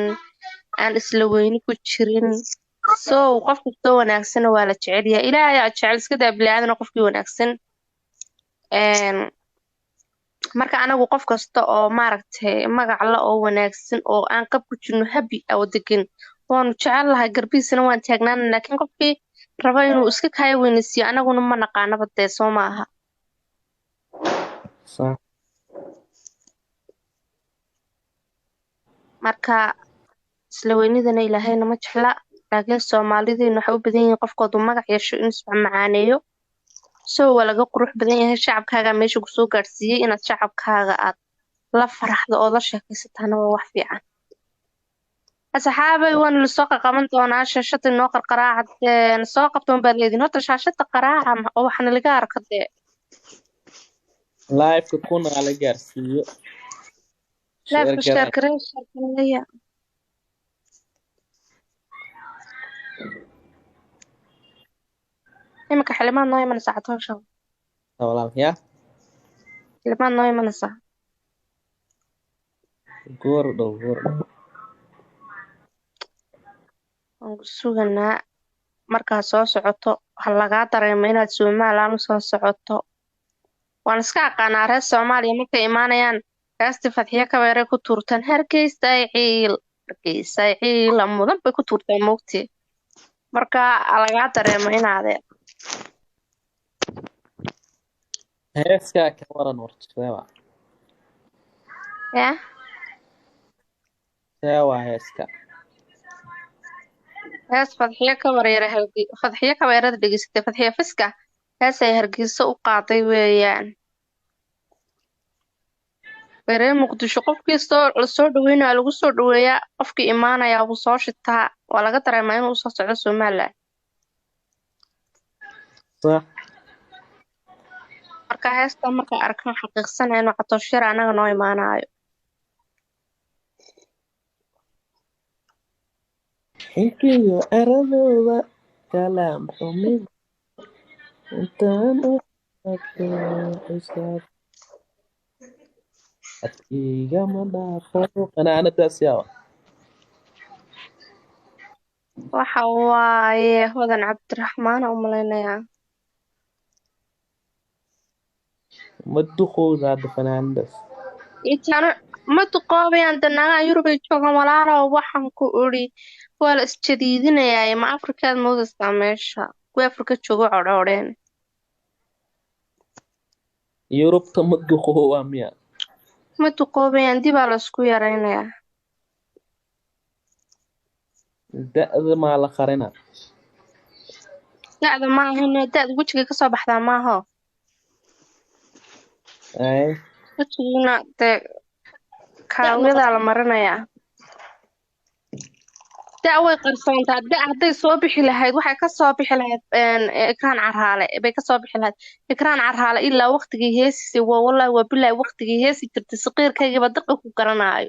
aan isla weyni ku jirin. So qof kastoo wanaagsana waa la jecel yahay. Ilaahay aa jecel iska daa bini'aadana qofkii wanaagsan. Een marka anagu qof kasta oo maaragtay magac la oo wanaagsan oo aan qab ku jirno happy oo degan waanu jecel lahay garbihiisana waan taagnaan laakiin qofkii raba inuu iska kaya weynaysiiyo anaguna ma naqaanaba dee soo maaha. صح Marka isla weynidana ilaahayna ma jecla laakiin Soomaalideena waxay u badan yihiin qofkoodu magac yeesho inuu is macaaneeyo. So waa laga qurux badan yahay shacabkaaga meesha ku soo gaarsiiyay inaad shacabkaaga aad la faraxdo oo la sheekaysataana waa wax fiican. asxaabay waan la soo qaban doonaa shaashada noo qarqaraacad soo qabtoon baad leediin horta shaashada qaraaca oo waxna laga arko dee لايف تكون على جارسيو شير leefka كرا sheergareeya imika xilimaad noo imanaysa catoosha والله يا xilimaad noo imanaysa غوردو waan ku suganaa markaa soo socoto ha lagaa dareemo inaad Somaliland u soo socoto waan iska aqaanaa reer Soomaaliya markay imaanayaan heesti Fadxiye Kabeere ku tuurtaan Hargeysa ciil mudan bay ku tuurtaan moogtee marka lagaa dareemo inaadee هيسكا كورن ورت سوا yaa سوا هيسكا hees Fadxiye Kabeere dhegeysatay Fadxiye Fiska heesay Hargeysa u qaaday weeyaan reer Muqdisho qofkii la soo dhaweynayo lagu soo dhaweeyaa qofkii imaanaya wuu soo shitaa waa laga dareemaa inuu soo socdo Somaliland صح marka heesta markay arkaan xaqiiqsanaya inuu Catooshir anaga noo imaanayo حكيو أرذولا كلام حميد انت أنا حساب أتيجا مدى فوق أنا داسيا waxa waaye Hodan Cabdiraxmaan oo malaynayaa مدخول هذا فنان بس intaana ma duqoobayaan danaga Yurub ay joogaan walaalow waxaan ku uri waa la isjadiidinayaa ma Afrikaad moodaysaa meesha kuwa Afrika jooga codhoreen يوروب تمدخول ميا ma duqoobayaan dib baa la isku yaraynayaa دأذ ما لخرنا da'da ma ahan da'da wejiga ka soo baxdaa maaha أي wejiguna dee kaawiyadaa la marinayaa da' way qarsoontaa da' hadday soo bixi lahayd waxay ka soo bixi lahayd ekraan carraale bay ka soo bixi lahayd ekraan carraale ilaa waqtigii heesisay waa wallahi waa bilaahi waqtigii heesi jirtay saqiirkaygiiba daqa ku garanaayo